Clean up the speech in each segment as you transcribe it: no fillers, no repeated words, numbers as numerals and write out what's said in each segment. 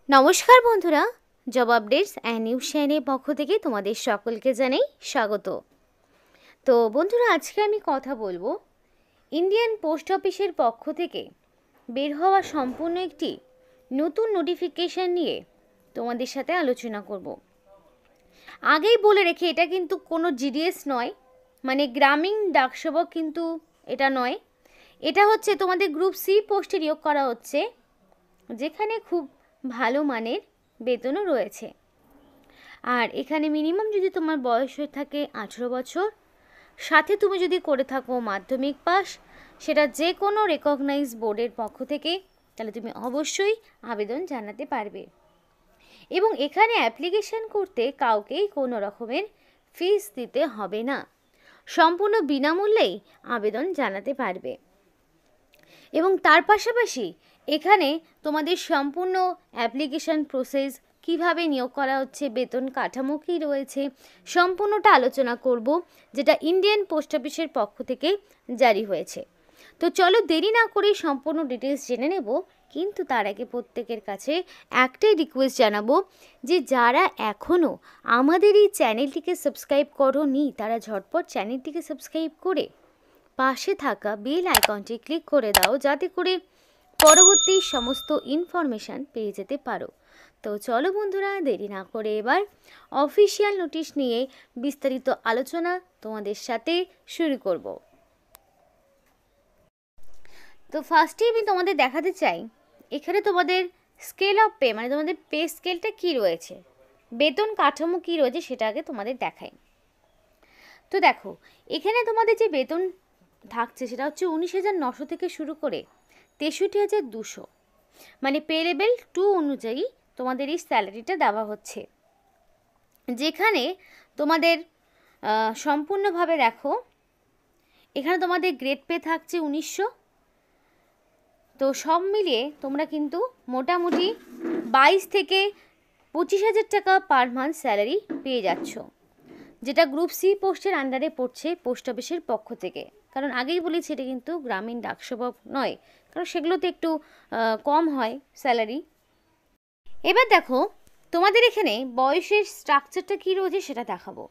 নমস্কার বন্ধুরা, job updates and news চ্যানেলের পক্ষ থেকে তোমাদের সকলকে জানাই স্বাগত। তো বন্ধুরা, আজকে আমি কথা বলবো ইন্ডিয়ান পোস্ট অফিসের পক্ষ থেকে বের হওয়া সম্পূর্ণ একটি নতুন নোটিফিকেশান নিয়ে তোমাদের সাথে আলোচনা করব। আগেই বলে রেখে, এটা কিন্তু কোনো জিডিএস নয়, মানে গ্রামীণ ডাকসেবক কিন্তু এটা নয়। এটা হচ্ছে তোমাদের গ্রুপ সি পোস্টে নিয়োগ করা হচ্ছে, যেখানে খুব ভালো মানের বেতনও রয়েছে। আর এখানে মিনিমাম যদি তোমার বয়স হয়ে থাকে 18 বছর, সাথে তুমি যদি করে থাকো মাধ্যমিক পাস, সেটা যে কোনো রেকগনাইজ বোর্ডের পক্ষ থেকে, তাহলে তুমি অবশ্যই আবেদন জানাতে পারবে। এবং এখানে অ্যাপ্লিকেশন করতে কাউকেই কোনো রকমের ফিস দিতে হবে না, সম্পূর্ণ বিনামূল্যেই আবেদন জানাতে পারবে। এবং তার পাশাপাশি এখানে তোমাদের সম্পূর্ণ অ্যাপ্লিকেশন প্রসেস, কিভাবে নিয়োগ করা হচ্ছে, বেতন কাঠামো কী রয়েছে, সম্পূর্ণটা আলোচনা করব, যেটা ইন্ডিয়ান পোস্ট অফিসের পক্ষ থেকে জারি হয়েছে। তো চলো দেরি না করে সম্পূর্ণ ডিটেলস জেনে নেব। কিন্তু তার আগে প্রত্যেকের কাছে একটাই রিকোয়েস্ট জানাবো, যে যারা এখনও আমাদের এই চ্যানেলটিকে সাবস্ক্রাইব করোনি, তারা ঝটপট চ্যানেলটিকে সাবস্ক্রাইব করে পাশে থাকা বেল আইকনটি ক্লিক করে দাও, যাতে করে পরবর্তী সমস্ত ইনফরমেশান পেয়ে যেতে পারো। তো চলো বন্ধুরা, দেরি না করে এবার অফিসিয়াল নোটিশ নিয়ে বিস্তারিত আলোচনা তোমাদের সাথে শুরু করব। তো ফার্স্টেই আমি তোমাদের দেখাতে চাই, এখানে তোমাদের স্কেল অফ পে, মানে তোমাদের পে স্কেলটা কী রয়েছে, বেতন কাঠামো কী রয়েছে, সেটা আগে তোমাদের দেখাই। তো দেখো, এখানে তোমাদের যে বেতন থাকছে সেটা হচ্ছে 19,900 থেকে শুরু করে 63,200, মানে পে লেভেল 2 অনুযায়ী তোমাদের এই স্যালারিটা দেওয়া হচ্ছে। যেখানে তোমাদের সম্পূর্ণভাবে দেখো, এখানে তোমাদের গ্রেড পে থাকছে 1900। তো সব মিলিয়ে তোমরা কিন্তু মোটামুটি 22 থেকে 25,000 টাকা পার মান্থ স্যালারি পেয়ে যাচ্ছ, যেটা গ্রুপ সি পোস্টের আন্ডারে পড়ছে পোস্ট অফিসের পক্ষ থেকে। কারণ আগেই বলেছি, এটা কিন্তু গ্রামীণ ডাকসেবক নয়, কারণ সেগুলোতে একটু কম হয় স্যালারি। এবার দেখো, তোমাদের এখানে বয়সের স্ট্রাকচারটা কী রয়েছে সেটা দেখাবো।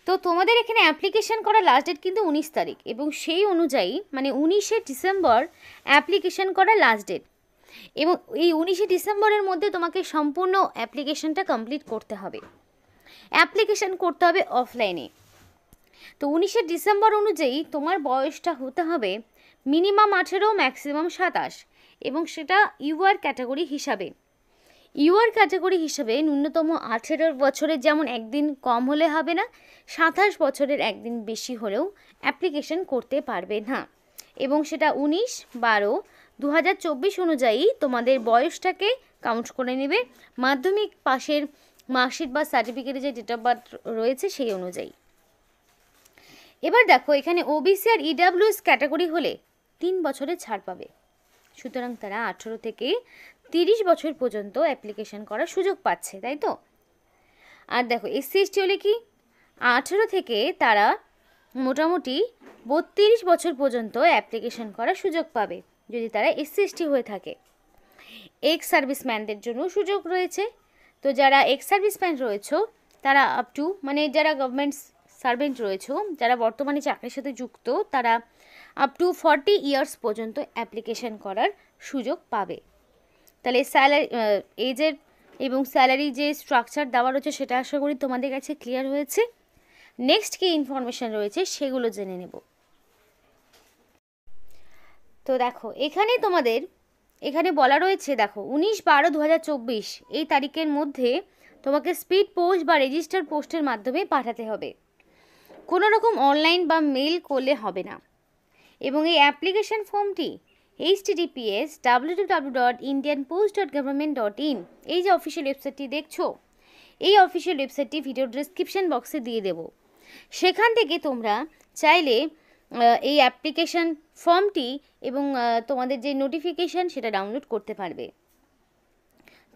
তো তোমাদের এখানে অ্যাপ্লিকেশন করার লাস্ট ডেট কিন্তু 19 তারিখ, এবং সেই অনুযায়ী মানে 19শে ডিসেম্বর অ্যাপ্লিকেশন করার লাস্ট ডেট। এবং এই 19শে ডিসেম্বরের মধ্যে তোমাকে সম্পূর্ণ অ্যাপ্লিকেশনটা কমপ্লিট করতে হবে। অ্যাপ্লিকেশন করতে হবে অফলাইনে। তো 19শে ডিসেম্বর অনুযায়ী তোমার বয়সটা হতে হবে মিনিমাম 18, ম্যাক্সিমাম 27, এবং সেটা ইউআর ক্যাটাগরি হিসাবে। ইউআর ক্যাটাগরি হিসাবে ন্যূনতম 18 বছরের যেমন একদিন কম হলে হবে না, 27 বছরের একদিন বেশি হলেও অ্যাপ্লিকেশন করতে পারবে না। এবং সেটা 19/12/2024 অনুযায়ী তোমাদের বয়সটাকে কাউন্ট করে নেবে, মাধ্যমিক পাশের মার্কশিট বা সার্টিফিকেটে যে ডেট অফ বার্থ রয়েছে সেই অনুযায়ী। এবার দেখো, এখানে ওবিসি আর ইডাব্লিউএস ক্যাটাগরি হলে 3 বছরের ছাড় পাবে, সুতরাং তারা 18 থেকে 30 বছর পর্যন্ত অ্যাপ্লিকেশন করার সুযোগ পাচ্ছে, তাই তো। আর দেখো, এসসি এসটি হলে কি 18 থেকে তারা মোটামুটি 32 বছর পর্যন্ত অ্যাপ্লিকেশন করার সুযোগ পাবে, যদি তারা এসসি এসটি হয়ে থাকে। এক্স সার্ভিসম্যানদের জন্য সুযোগ রয়েছে। তো যারা এক্স সার্ভিসম্যান রয়েছে, তারা আপ টু, মানে যারা গভর্নমেন্ট সার্ভেন্ট রয়েছে, যারা বর্তমানে চাকরির সাথে যুক্ত, তারা আপ টু 40 ইয়ার্স পর্যন্ত অ্যাপ্লিকেশন করার সুযোগ পাবে। তাহলে স্যালারি, এজের এবং স্যালারি যে স্ট্রাকচার দেওয়া রয়েছে সেটা আশা করি তোমাদের কাছে ক্লিয়ার হয়েছে। নেক্সট কী ইনফরমেশান রয়েছে সেগুলো জেনে নেব। তো দেখো, এখানে তোমাদের এখানে বলা রয়েছে, দেখো 19/12/2024 এই তারিখের মধ্যে তোমাকে স্পিড পোস্ট বা রেজিস্টার পোস্টের মাধ্যমে পাঠাতে হবে, কোনো রকম অনলাইন বা মেল করলে হবে না। এবং এই অ্যাপ্লিকেশন ফর্মটি https://www.indianpost.government.in, এই যে অফিসিয়াল ওয়েবসাইটটি দেখছো, এই অফিসিয়াল ওয়েবসাইটটি ভিডিও ডিসক্রিপশন বক্সে দিয়ে দেব। সেখান থেকে তোমরা চাইলে এই অ্যাপ্লিকেশন ফর্মটি এবং তোমাদের যে নোটিফিকেশান সেটা ডাউনলোড করতে পারবে।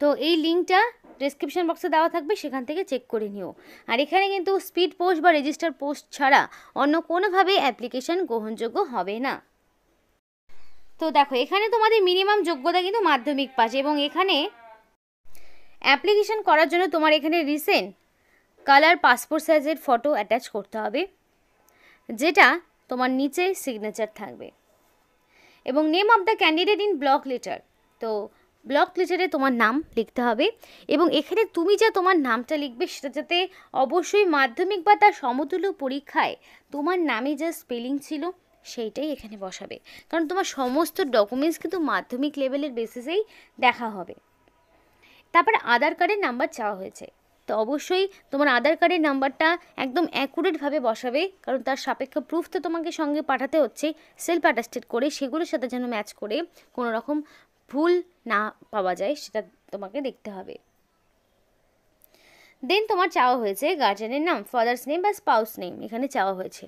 তো এই লিঙ্কটা ডেসক্রিপশন বক্সে দেওয়া থাকবে, সেখান থেকে চেক করে নিও। আর এখানে কিন্তু স্পিড পোস্ট বা রেজিস্টার পোস্ট ছাড়া অন্য কোনোভাবে অ্যাপ্লিকেশন গ্রহণযোগ্য হবে না। তো দেখো, এখানে তোমাদের মিনিমাম যোগ্যতা কিন্তু মাধ্যমিক পাস, এবং এখানে অ্যাপ্লিকেশন করার জন্য তোমার এখানে রিসেন্ট কালার পাসপোর্ট সাইজের ফটো অ্যাটাচ করতে হবে, যেটা তোমার নিচে সিগনেচার থাকবে, এবং name of the candidate in block letter. তো ব্লক লেটারে তোমার নাম লিখতে হবে, এবং এখানে তুমি যা তোমার নামটা লিখবে সেটা যাতে অবশ্যই মাধ্যমিক বা তার সমতুল্য পরীক্ষায় তোমার নামে যা স্পেলিং ছিল সেইটাই এখানে বসাবে, কারণ তোমার সমস্ত ডকুমেন্টস কিন্তু মাধ্যমিক লেভেলের বেসিসেই দেখা হবে। তারপরে আধার কার্ডের নাম্বার চাওয়া হয়েছে, তো অবশ্যই তোমার আধার কার্ডের নাম্বারটা একদম অ্যাকুরেটভাবে বসাবে, কারণ তার সাপেক্ষ প্রুফ তো তোমাকে সঙ্গে পাঠাতে হচ্ছে সেলফ অ্যাটাস্টেড করে, সেগুলোর সাথে যেন ম্যাচ করে কোনো রকম ভুল না পাওয়া যায় সেটা তোমাকে দেখতে হবে। দেন তোমার চাওয়া হয়েছে গার্জেনের নাম, ফাদার্স নেম বা স্পাউস নেম এখানে চাওয়া হয়েছে।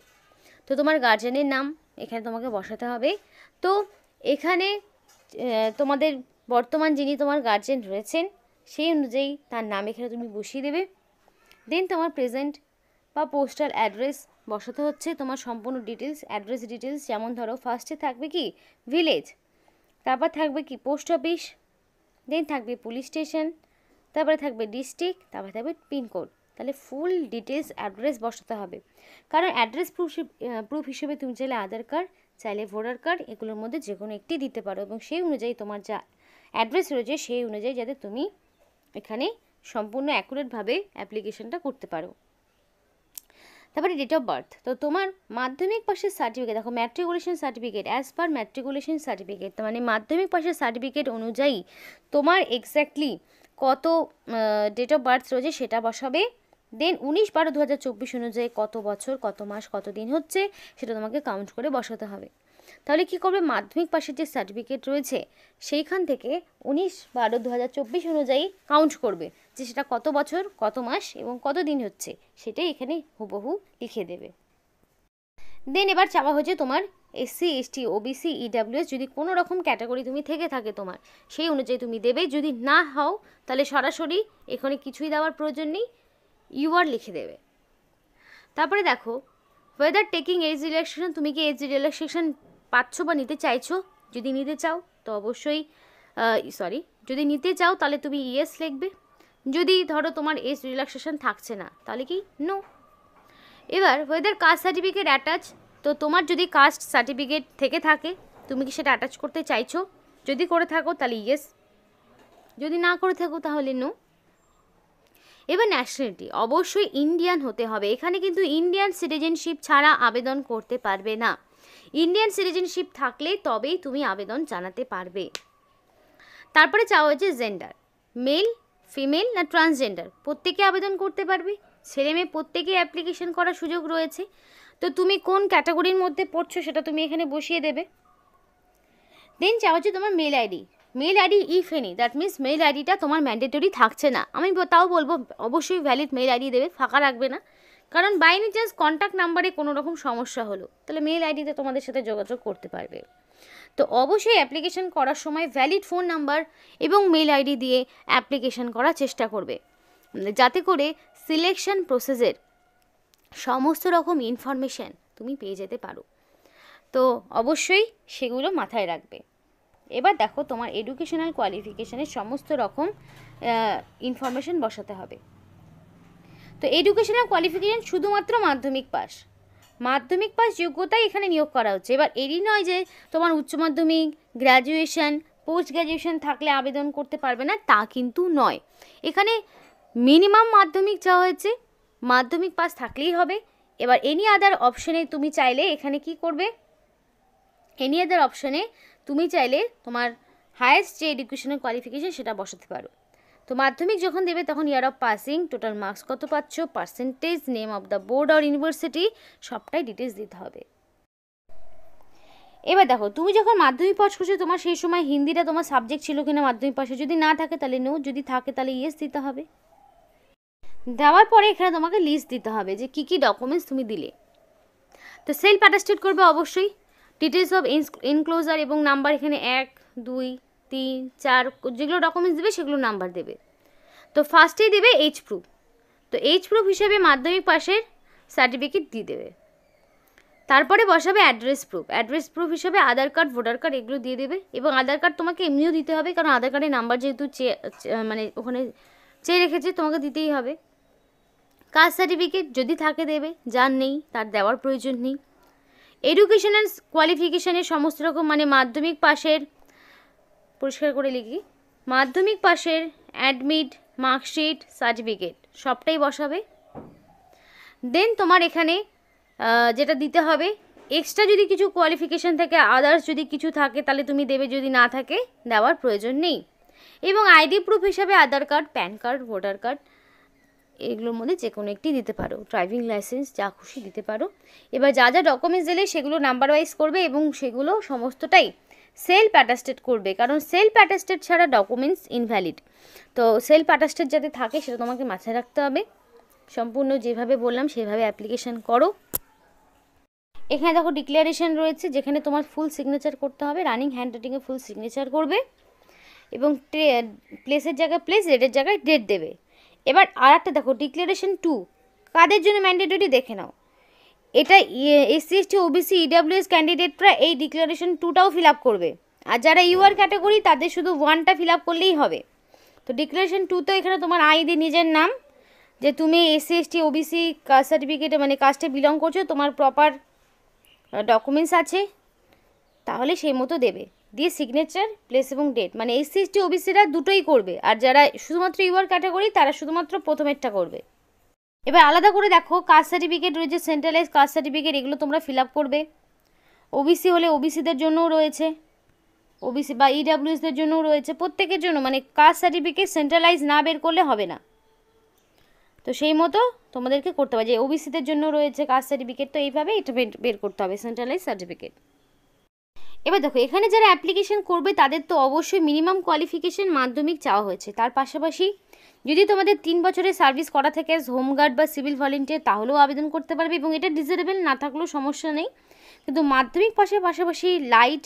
তো তোমার গার্জেনের নাম এখানে তোমাকে বসাতে হবে। তো এখানে তোমাদের বর্তমান যিনি তোমার গার্জেন রয়েছেন সেই অনুযায়ী তার নাম এখানে তুমি বসিয়ে দেবে। দেন তোমার প্রেজেন্ট বা পোস্টাল অ্যাড্রেস বসাতে হচ্ছে, তোমার সম্পূর্ণ ডিটেলস, অ্যাড্রেস ডিটেলস, যেমন ধরো ফার্স্টে থাকবে কি ভিলেজ, তারপর থাকবে কি পোস্ট অফিস, দেন থাকবে পুলিশ স্টেশন, তারপরে থাকবে ডিস্ট্রিক্ট, তারপরে থাকবে পিনকোড। তাহলে ফুল ডিটেলস অ্যাড্রেস বসাতে হবে, কারণ অ্যাড্রেস প্রুফ হিসেবে তুমি চাইলে আধার কার্ড, চাইলে ভোটার কার্ড, এগুলোর মধ্যে যে কোনো একটি দিতে পারো, এবং সেই অনুযায়ী তোমার যা অ্যাড্রেস রয়েছে সেই অনুযায়ী যাতে তুমি এখানে সম্পূর্ণ অ্যাকুরেটভাবে অ্যাপ্লিকেশনটা করতে পারো। তারপরে ডেট অফ বার্থ, তো তোমার মাধ্যমিক পাশের সার্টিফিকেট, দেখো matriculation certificate as per matriculation certificate, মানে মাধ্যমিক পাশের সার্টিফিকেট অনুযায়ী তোমার এক্স্যাক্টলি কত ডেট অফ বার্থ রয়েছে সেটা বসাবে। দেন 19/12/2024 অনুযায়ী কত বছর, কত মাস, কত দিন হচ্ছে সেটা তোমাকে কাউন্ট করে বসাতে হবে। তাহলে কি করবে, মাধ্যমিক পাশের যে সার্টিফিকেট রয়েছে সেইখান থেকে 19/12/2024 অনুযায়ী কাউন্ট করবে যে সেটা কত বছর, কত মাস এবং কত দিন হচ্ছে, সেটাই এখানে হুবহু লিখে দেবে। দেন এবার চাওয়া হচ্ছে তোমার SC ST OBC EWS, যদি কোনো রকম ক্যাটাগরি তুমি থেকে থাকে তোমার সেই অনুযায়ী তুমি দেবে, যদি না হও তাহলে সরাসরি এখানে কিছুই দেওয়ার প্রয়োজন নেই, UR লিখে দেবে। তারপরে দেখো ওয়েদার টেকিং এজ রিল্যাক্সেশন, তুমি কি এজ রিল্যাক্সেশন পাচ্ছ বা নিতে চাইছো, যদি নিতে চাও তো অবশ্যই যদি নিতে চাও তাহলে তুমি ইয়েস লিখবে, যদি ধরো তোমার এজ রিল্যাক্সেশন থাকছে না তাহলে কি নো। এবার ওয়েদার কাস্ট সার্টিফিকেট অ্যাটাচ, তো তোমার যদি কাস্ট সার্টিফিকেট থেকে থাকে তুমি কি সেটা অ্যাটাচ করতে চাইছো, যদি করে থাকো তাহলে ইয়েস, যদি না করে থাকো তাহলে নো। এবার ন্যাশনালিটি, অবশ্যই ইন্ডিয়ান হতে হবে, এখানে কিন্তু ইন্ডিয়ান সিটিজেনশিপ ছাড়া আবেদন করতে পারবে না, ইন্ডিয়ান সিটিজেনশিপ থাকলে তবেই তুমি আবেদন জানাতে পারবে। তারপরে চাওয়া হয়েছে জেন্ডার, মেল, ফিমেল না ট্রান্সজেন্ডার, প্রত্যেকে আবেদন করতে পারবে, ছেলে মেয়ে প্রত্যেকে অ্যাপ্লিকেশন করার সুযোগ রয়েছে। তো তুমি কোন ক্যাটাগরির মধ্যে পড়ছো সেটা তুমি এখানে বসিয়ে দেবে। দেন চাওয়া হচ্ছে তোমার mail ID, mail ID if any, that means mail আইডিটা তোমার ম্যান্ডেটরি থাকছে না, আমি তাও বলবো অবশ্যই ভ্যালিড মেল আইডি দেবে, ফাঁকা রাখবে না, কারণ বাই এনি চান্স কন্ট্যাক্ট নাম্বারে কোনো রকম সমস্যা হলো তাহলে মেল আইডিতে তোমাদের সাথে যোগাযোগ করতে পারবে। তো অবশ্যই অ্যাপ্লিকেশন করার সময় ভ্যালিড ফোন নাম্বার এবং মেল আইডি দিয়ে অ্যাপ্লিকেশন করার চেষ্টা করবে, যাতে করে সিলেকশন প্রসেসের সমস্ত রকম ইনফরমেশান তুমি পেয়ে যেতে পারো। তো অবশ্যই সেগুলো মাথায় রাখবে। এবার দেখো তোমার এডুকেশনাল কোয়ালিফিকেশানের সমস্ত রকম ইনফরমেশান বসাতে হবে। তো এডুকেশনাল কোয়ালিফিকেশান শুধুমাত্র মাধ্যমিক পাস, মাধ্যমিক পাস যোগ্যতাই এখানে নিয়োগ করা হচ্ছে। এবার এরই নয় যে তোমার উচ্চ মাধ্যমিক, গ্র্যাজুয়েশন, পোস্ট গ্র্যাজুয়েশন থাকলে আবেদন করতে পারবে না, তা কিন্তু নয়, এখানে মিনিমাম মাধ্যমিক চাওয়া হয়েছে, মাধ্যমিক পাস থাকলেই হবে। এবার এনি আদার অপশনে তুমি চাইলে এখানে কি করবে, এনি আদার অপশনে তুমি চাইলে তোমার হায়েস্ট যে এডুকেশনাল কোয়ালিফিকেশান সেটা বসাতে পারো। তো মাধ্যমিক যখন দেবে তখন year of passing, total marks কত পাচ্ছ, percentage, name of the board আর ইউনিভার্সিটি, সবটাই ডিটেলস দিতে হবে। এবার দেখো তুমি যখন মাধ্যমিক পাস করছো তোমার সেই সময় হিন্দিটা তোমার সাবজেক্ট ছিল কিনা মাধ্যমিক পাশে, যদি না থাকে তাহলে নো, যদি থাকে তাহলে ইয়েস দিতে হবে। দেওয়ার পরে এখানে তোমাকে লিস্ট দিতে হবে যে কী কী ডকুমেন্টস তুমি দিলে। তো সেলফ অ্যাটাস্টেড করবে অবশ্যই, ডিটেলস অফ এনক্লোজার এবং নাম্বার এখানে 1 2 3 4 যেগুলো ডকুমেন্টস দেবে সেগুলো নাম্বার দেবে। তো ফার্স্টেই দেবে এজ প্রুফ, তো এজ প্রুফ হিসেবে মাধ্যমিক পাশের সার্টিফিকেট দিয়ে দেবে। তারপরে বসাবে অ্যাড্রেস প্রুফ, অ্যাড্রেস প্রুফ হিসেবে আধার কার্ড, ভোটার কার্ড এগুলো দিয়ে দেবে, এবং আধার কার্ড তোমাকে এমনিও দিতে হবে কারণ আধার কার্ডের নাম্বার যেহেতু মানে ওখানে চেয়ে রেখেছে, তোমাকে দিতেই হবে। কাস্ট সার্টিফিকেট যদি থাকে দেবে, যার নেই তার দেওয়ার প্রয়োজন নেই। এডুকেশনাল কোয়ালিফিকেশানের সমস্ত রকম মানে মাধ্যমিক পাশের, পরিষ্কার করে লিখি, মাধ্যমিক পাশের অ্যাডমিট, মার্কশিট, সার্টিফিকেট সবটাই বসাবে। দেন তোমার এখানে যেটা দিতে হবে, এক্সট্রা যদি কিছু কোয়ালিফিকেশান থাকে, আদার্স যদি কিছু থাকে তাহলে তুমি দেবে, যদি না থাকে দেওয়ার প্রয়োজন নেই। এবং আইডি প্রুফ হিসাবে Aadhaar card, PAN card, voter card এগুলোর মধ্যে যে কোনো একটি দিতে পারো, ড্রাইভিং লাইসেন্স, যা খুশি দিতে পারো। এবার যা যা ডকুমেন্টস দিলে সেগুলো নাম্বার ওয়াইজ করবে এবং সেগুলো সমস্তটাই সেলফ অ্যাটাস্টেড করবে, কারণ সেলফ অ্যাটাস্টেড ছাড়া ডকুমেন্টস ইনভ্যালিড। তো সেলফ অ্যাটাস্টেড যাতে থাকে সেটা তোমাকে মাথায় রাখতে হবে। সম্পূর্ণ যেভাবে বললাম সেভাবে অ্যাপ্লিকেশান করো। এখানে দেখো ডিক্লারেশন রয়েছে, যেখানে তোমার ফুল সিগনেচার করতে হবে, রানিং হ্যান্ড রাইটিংয়ে ফুল সিগনেচার করবে এবং প্লেসের জায়গায় প্লেস, ডেটের জায়গায় ডেট দেবে। এবার আর একটা দেখো ডিক্লারেশন 2 কাদের জন্য ম্যান্ডেটরি দেখে নাও। এটা এসসি এসটি ওবিসি ইডাব্লিউএস ক্যান্ডিডেটরা এই ডিক্লারেশন 2টাও ফিল আপ করবে, আর যারা ইউআর ক্যাটাগরি তাদের শুধু 1টা ফিল আপ করলেই হবে। তো ডিক্লারেশন 2 তো এখানে তোমার আইডি, নিজের নাম, যে তুমি এসসি এসটি ওবিসি কাস্ট সার্টিফিকেটে মানে কাস্টে বিলং করছো, তোমার প্রপার ডকুমেন্টস আছে, তাহলে সেই মতো দেবে, দিয়ে সিগনেচার, প্লেস এবং ডেট। মানে এসসি এসটি ওবিসিরা দুটোই করবে, আর যারা শুধুমাত্র ইউআর ক্যাটাগরি তারা শুধুমাত্র প্রথমেরটা করবে। এবার আলাদা করে দেখো কাস্ট সার্টিফিকেট রয়েছে, সেন্ট্রালাইজ কাস্ট সার্টিফিকেট, এগুলো তোমরা ফিল আপ করবে। ওবিসি হলে ওবিসিদের জন্যও রয়েছে, ওবিসি বা ইডাব্লিউএসদের জন্যও রয়েছে, প্রত্যেকের জন্য, মানে কাস্ট সার্টিফিকেট সেন্ট্রালাইজ না বের করলে হবে না। তো সেই মতো তোমাদেরকে করতে হবে, যে ওবিসিদের জন্য রয়েছে কাস্ট সার্টিফিকেট, তো এইভাবে এটা বের করতে হবে সেন্ট্রালাইজ সার্টিফিকেট। এবার দেখো এখানে যারা অ্যাপ্লিকেশন করবে তাদের তো অবশ্যই মিনিমাম কোয়ালিফিকেশন মাধ্যমিক চাওয়া হয়েছে, তার পাশাপাশি যদি তোমাদের 3 বছরের সার্ভিস করা থাকে অ্যাজ হোমগার্ড বা সিভিল ভলেন্টিয়ার তাহলেও আবেদন করতে পারবে, এবং এটা ডিজারেবল না থাকলেও সমস্যা নেই। কিন্তু মাধ্যমিক পাশের পাশাপাশি লাইট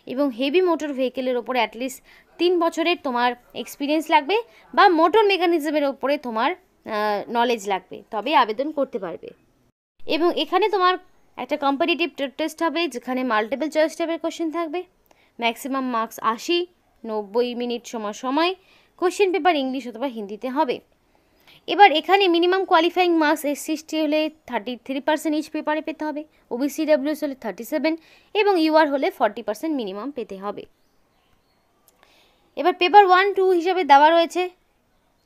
এবং হেভি মোটর ভেহিকেলের ওপরে অ্যাটলিস্ট 3 বছরের তোমার এক্সপিরিয়েন্স লাগবে, বা মোটর মেকানিজমের ওপরে তোমার নলেজ লাগবে, তবে আবেদন করতে পারবে। এবং এখানে তোমার একটা কম্পিটিটিভ টেস্ট হবে, যেখানে মাল্টিপল চয়েস টাইপের কোশ্চেন থাকবে, ম্যাক্সিমাম মার্কস 80, 90 মিনিট সময়, কোশ্চেন পেপার ইংলিশ অথবা হিন্দিতে হবে। এবার এখানে minimum qualifying marks SC ST হলে 33% ইচ পেপারে পেতে হবে, ওবিসি ডাব্লিউএস হলে 37 এবং ইউআর হলে 40% মিনিমাম পেতে হবে। এবার পেপার 1, 2 হিসাবে দেওয়া রয়েছে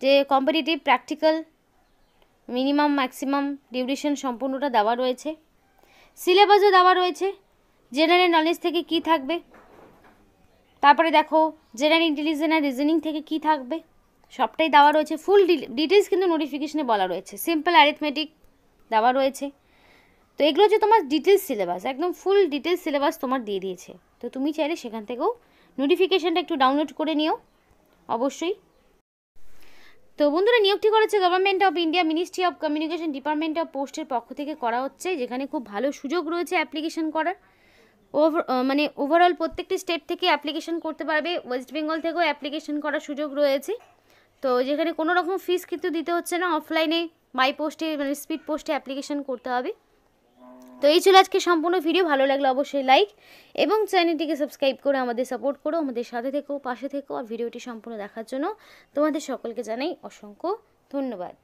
যে competitive, practical, minimum maximum duration সম্পূর্ণটা দেওয়া রয়েছে। সিলেবাসও দেওয়া রয়েছে, জেনারেল নলেজ থেকে কি থাকবে, তারপরে দেখো জেনারেল ইন্টেলিজেন্স আর রিজনিং থেকে কি থাকবে, সবটাই দেওয়া রয়েছে। ফুল ডিটেলস কিন্তু নোটিফিকেশনে বলা রয়েছে। সিম্পল অ্যারিথমেটিক দেওয়া রয়েছে। তো এগুলো হচ্ছে তোমার ডিটেলস সিলেবাস, একদম ফুল ডিটেলস সিলেবাস তোমার দিয়ে দিয়েছে। তো তুমি চাইলে সেখান থেকেও নোটিফিকেশানটা একটু ডাউনলোড করে নিও অবশ্যই। তো বন্ধুরা, নিয়োগটি করেছে government of India, ministry of communication, department of পোস্টের পক্ষ থেকে করা হচ্ছে, যেখানে খুব ভালো সুযোগ রয়েছে অ্যাপ্লিকেশন করার। মানে ওভারঅল প্রত্যেকটি স্টেট থেকে অ্যাপ্লিকেশন করতে পারবে, ওয়েস্ট বেঙ্গল থেকেও অ্যাপ্লিকেশন করার সুযোগ রয়েছে। তো যেখানে কোনো রকম ফিস কিন্তু দিতে হচ্ছে না, অফলাইনে বাই পোস্টে মানে স্পিড পোস্টে অ্যাপ্লিকেশন করতে হবে। তো এই ছিল আজকে সম্পূর্ণ ভিডিও। ভালো লাগলে অবশ্যই লাইক এবং চ্যানেলটিকে সাবস্ক্রাইব করে আমাদের সাপোর্ট করো, আমাদের সাথে থেকো, পাশে থেকো। আর ভিডিওটি সম্পূর্ণ দেখার জন্য তোমাদের সকলকে জানাই অসংখ্য ধন্যবাদ।